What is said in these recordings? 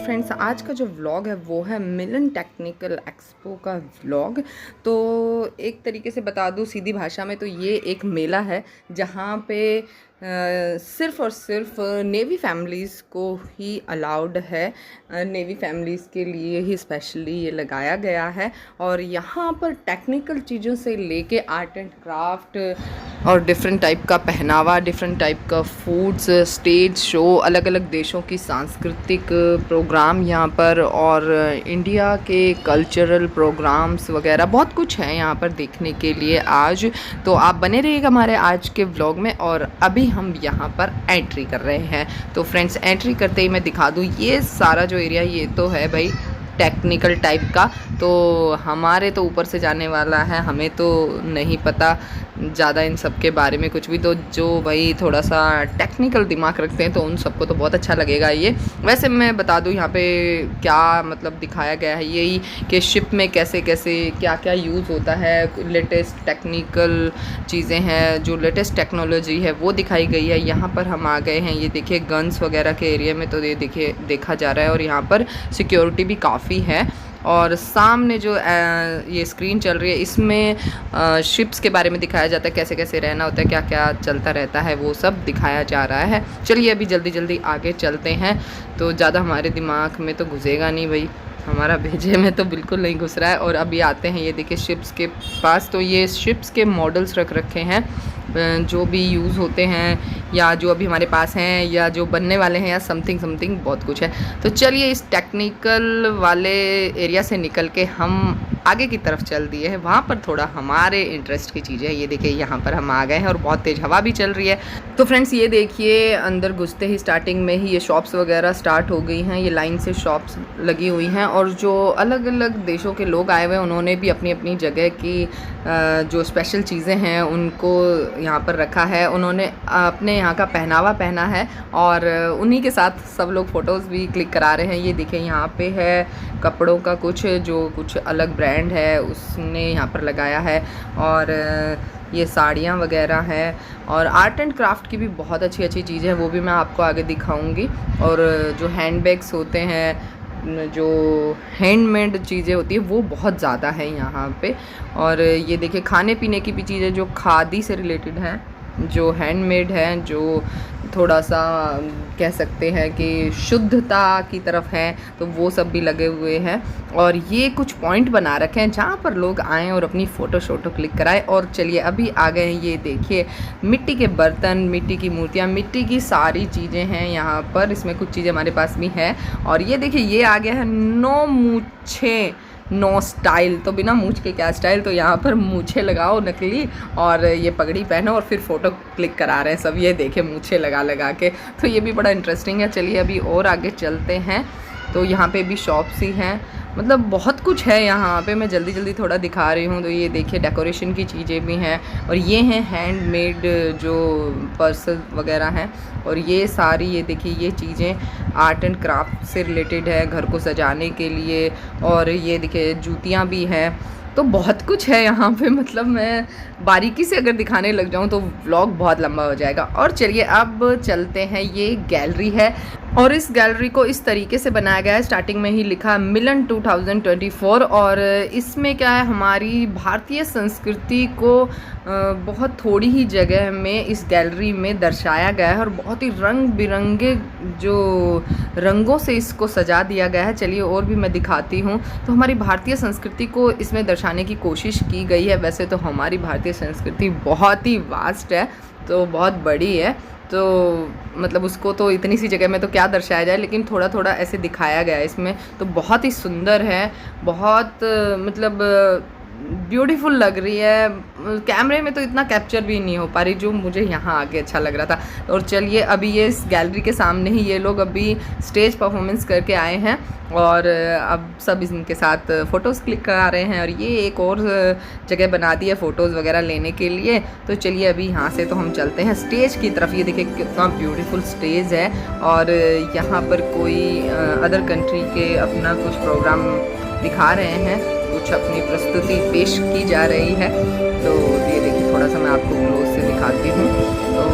Friends, आज का जो व्लॉग है वो है मिलन टेक्निकल एक्सपो का व्लॉग। तो एक तरीके से बता दूँ सीधी भाषा में, तो ये एक मेला है जहाँ पे सिर्फ़ और सिर्फ नेवी फैमिलीज़ को ही अलाउड है। नेवी फैमिलीज़ के लिए ही स्पेशली ये लगाया गया है। और यहाँ पर टेक्निकल चीज़ों से लेके आर्ट एंड क्राफ्ट और डिफरेंट टाइप का पहनावा, डिफरेंट टाइप का फूड्स, स्टेज शो, अलग अलग देशों की सांस्कृतिक प्रोग्राम यहाँ पर, और इंडिया के कल्चरल प्रोग्राम्स वगैरह बहुत कुछ है यहाँ पर देखने के लिए आज। तो आप बने रहिएगा हमारे आज के व्लॉग में। और अभी हम यहाँ पर एंट्री कर रहे हैं। तो फ्रेंड्स, एंट्री करते ही मैं दिखा दूँ, ये सारा जो एरिया ये तो है भाई टेक्निकल टाइप का। तो हमारे तो ऊपर से जाने वाला है, हमें तो नहीं पता ज़्यादा इन सब के बारे में कुछ भी। तो जो भाई थोड़ा सा टेक्निकल दिमाग रखते हैं तो उन सबको तो बहुत अच्छा लगेगा ये। वैसे मैं बता दूं यहाँ पे क्या मतलब दिखाया गया है, यही कि शिप में कैसे कैसे क्या क्या यूज़ होता है, लेटेस्ट टेक्निकल चीज़ें हैं, जो लेटेस्ट टेक्नोलॉजी है वो दिखाई गई है। यहाँ पर हम आ गए हैं, ये देखिए गन्स वगैरह के एरिया में, तो ये देखिए देखा जा रहा है। और यहाँ पर सिक्योरिटी भी काफ़ी है। और सामने जो ये स्क्रीन चल रही है इसमें शिप्स के बारे में दिखाया जाता है, कैसे कैसे रहना होता है, क्या क्या चलता रहता है, वो सब दिखाया जा रहा है। चलिए अभी जल्दी जल्दी आगे चलते हैं। तो ज़्यादा हमारे दिमाग में तो घुसेगा नहीं भाई, हमारा भेजे में तो बिल्कुल नहीं घुस रहा है। और अभी आते हैं, ये देखिए शिप्स के पास, तो ये शिप्स के मॉडल्स रख रखे हैं जो भी यूज़ होते हैं या जो अभी हमारे पास हैं या जो बनने वाले हैं या समथिंग समथिंग बहुत कुछ है। तो चलिए इस टेक्निकल वाले एरिया से निकल के हम आगे की तरफ चल दिए हैं, वहाँ पर थोड़ा हमारे इंटरेस्ट की चीज़ें। ये देखिए यहाँ पर हम आ गए हैं और बहुत तेज़ हवा भी चल रही है। तो फ्रेंड्स ये देखिए, अंदर घुसते ही स्टार्टिंग में ही ये शॉप्स वगैरह स्टार्ट हो गई हैं, ये लाइन से शॉप्स लगी हुई हैं। और जो अलग अलग देशों के लोग आए हुए हैं उन्होंने भी अपनी अपनी जगह की जो स्पेशल चीज़ें हैं उनको यहाँ पर रखा है। उन्होंने अपने यहाँ का पहनावा पहना है और उन्हीं के साथ सब लोग फ़ोटोज़ भी क्लिक करा रहे हैं। ये देखिए यहाँ पे है कपड़ों का कुछ, जो कुछ अलग ब्रांड है उसने यहाँ पर लगाया है। और ये साड़ियाँ वगैरह हैं और आर्ट एंड क्राफ्ट की भी बहुत अच्छी अच्छी चीज़ें हैं, वो भी मैं आपको आगे दिखाऊंगी। और जो हैंडबैग्स होते हैं, जो हैंडमेड चीज़ें होती है वो बहुत ज़्यादा है यहाँ पे। और ये देखिए खाने पीने की भी चीज़ें जो खादी से रिलेटेड हैं, जो हैंडमेड हैं, जो थोड़ा सा कह सकते हैं कि शुद्धता की तरफ हैं, तो वो सब भी लगे हुए हैं। और ये कुछ पॉइंट बना रखे हैं जहाँ पर लोग आएँ और अपनी फ़ोटो क्लिक कराएं। और चलिए अभी आ गए हैं, ये देखिए मिट्टी के बर्तन, मिट्टी की मूर्तियाँ, मिट्टी की सारी चीज़ें हैं यहाँ पर। इसमें कुछ चीज़ें हमारे पास भी हैं। और ये देखिए ये आ गया है नो मूछें नो स्टाइल, तो बिना मूछ के क्या स्टाइल। तो यहाँ पर मूछें लगाओ नकली और ये पगड़ी पहनो और फिर फ़ोटो क्लिक करा रहे हैं सब। ये देखे मूछें लगा लगा के, तो ये भी बड़ा इंटरेस्टिंग है। चलिए अभी और आगे चलते हैं। तो यहाँ पे भी शॉप्स ही हैं, मतलब बहुत कुछ है यहाँ पे, मैं जल्दी जल्दी थोड़ा दिखा रही हूँ। तो ये देखिए डेकोरेशन की चीज़ें भी हैं और ये हैं हैंडमेड जो पर्स वगैरह हैं। और ये सारी ये देखिए ये चीज़ें आर्ट एंड क्राफ्ट से रिलेटेड है, घर को सजाने के लिए। और ये देखिए जूतियाँ भी हैं, तो बहुत कुछ है यहाँ पे। मतलब मैं बारीकी से अगर दिखाने लग जाऊँ तो व्लॉग बहुत लंबा हो जाएगा। और चलिए अब चलते हैं, ये गैलरी है और इस गैलरी को इस तरीके से बनाया गया है, स्टार्टिंग में ही लिखा मिलन 2024। और इसमें क्या है, हमारी भारतीय संस्कृति को बहुत थोड़ी ही जगह में इस गैलरी में दर्शाया गया है और बहुत ही रंग बिरंगे जो रंगों से इसको सजा दिया गया है। चलिए और भी मैं दिखाती हूँ। तो हमारी भारतीय संस्कृति को इसमें दर्शाने की कोशिश की गई है। वैसे तो हमारी भारतीय संस्कृति बहुत ही वास्ट है, तो बहुत बड़ी है, तो मतलब उसको तो इतनी सी जगह में तो क्या दर्शाया जाए, लेकिन थोड़ा थोड़ा ऐसे दिखाया गया है इसमें। तो बहुत ही सुंदर है, बहुत मतलब ब्यूटीफुल लग रही है। कैमरे में तो इतना कैप्चर भी नहीं हो पा रही जो मुझे यहाँ आके अच्छा लग रहा था। और चलिए अभी ये इस गैलरी के सामने ही ये लोग अभी स्टेज परफॉर्मेंस करके आए हैं और अब सब इनके साथ फ़ोटोज़ क्लिक करा रहे हैं। और ये एक और जगह बना दी है फ़ोटोज़ वगैरह लेने के लिए। तो चलिए अभी यहाँ से तो हम चलते हैं स्टेज की तरफ। ये देखिए कितना ब्यूटीफुल स्टेज है और यहाँ पर कोई अदर कंट्री के अपना कुछ प्रोग्राम दिखा रहे हैं, कुछ अपनी प्रस्तुति पेश की जा रही है। तो ये देखिए थोड़ा सा मैं आपको क्लोज से दिखाती हूँ। तो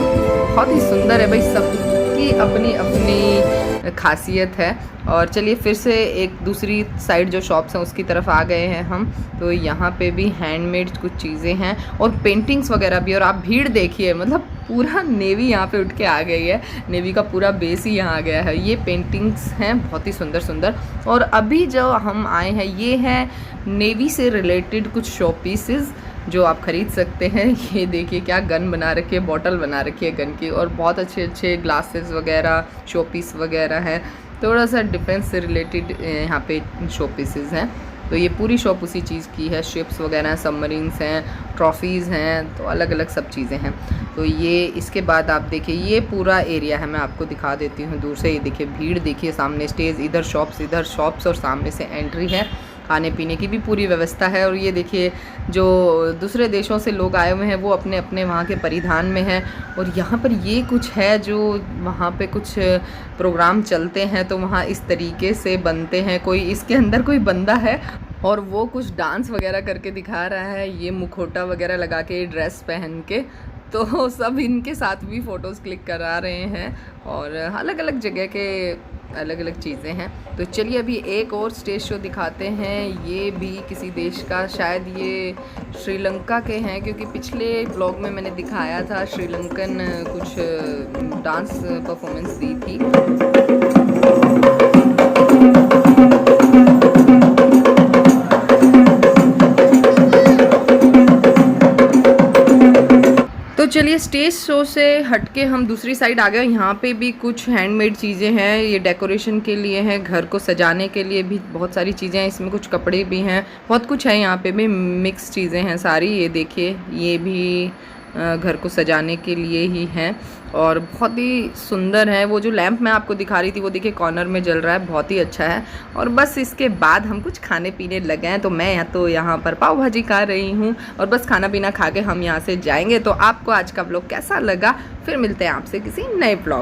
बहुत ही सुंदर है भाई, सबकी अपनी अपनी खासियत है। और चलिए फिर से एक दूसरी साइड जो शॉप्स हैं उसकी तरफ आ गए हैं हम। तो यहाँ पे भी हैंडमेड कुछ चीज़ें हैं और पेंटिंग्स वगैरह भी। और आप भीड़ देखिए, मतलब पूरा नेवी यहाँ पे उठ के आ गई है, नेवी का पूरा बेस ही यहाँ आ गया है। ये पेंटिंग्स हैं बहुत ही सुंदर सुंदर। और अभी जो हम आए हैं ये है नेवी से रिलेटेड कुछ शो पीसेस जो आप ख़रीद सकते हैं। ये देखिए क्या गन बना रखी है, बॉटल बना रखी है गन की, और बहुत अच्छे अच्छे ग्लासेस वगैरह शो पीस वगैरह है। थोड़ा सा डिफेंस से रिलेटेड यहाँ पे शो पीसेस हैं। तो ये पूरी शॉप उसी चीज़ की है। शिप्स वगैरह हैं, सबमरीन्स हैं, ट्रॉफीज़ हैं, तो अलग अलग सब चीज़ें हैं। तो ये इसके बाद आप देखिए ये पूरा एरिया है, मैं आपको दिखा देती हूँ दूर से। ये देखिए भीड़ देखिए, सामने स्टेज, इधर शॉप्स और सामने से एंट्री है। खाने पीने की भी पूरी व्यवस्था है। और ये देखिए जो दूसरे देशों से लोग आए हुए हैं वो अपने अपने वहाँ के परिधान में हैं। और यहाँ पर ये कुछ है जो वहाँ पे कुछ प्रोग्राम चलते हैं तो वहाँ इस तरीके से बनते हैं। कोई इसके अंदर कोई बंदा है और वो कुछ डांस वगैरह करके दिखा रहा है, ये मुखौटा वगैरह लगा के, ड्रेस पहन के। तो सब इनके साथ भी फ़ोटोज़ क्लिक करा रहे हैं और अलग अलग जगह के अलग अलग चीज़ें हैं। तो चलिए अभी एक और स्टेज शो दिखाते हैं। ये भी किसी देश का, शायद ये श्रीलंका के हैं, क्योंकि पिछले ब्लॉग में मैंने दिखाया था श्रीलंकन कुछ डांस परफॉर्मेंस दी थी। तो चलिए स्टेज शो से हटके हम दूसरी साइड आ गए। यहाँ पे भी कुछ हैंडमेड चीज़ें हैं, ये डेकोरेशन के लिए हैं, घर को सजाने के लिए भी बहुत सारी चीज़ें हैं। इसमें कुछ कपड़े भी हैं, बहुत कुछ है यहाँ पे भी, मिक्स चीज़ें हैं सारी। ये देखिए ये भी घर को सजाने के लिए ही हैं और बहुत ही सुंदर है। वो जो लैंप मैं आपको दिखा रही थी वो देखिए कॉर्नर में जल रहा है, बहुत ही अच्छा है। और बस इसके बाद हम कुछ खाने पीने लगे हैं। तो मैं यहाँ पर पाव भाजी खा रही हूँ और बस खाना पीना खा के हम यहाँ से जाएंगे। तो आपको आज का ब्लॉग कैसा लगा, फिर मिलते हैं आपसे किसी नए ब्लॉग।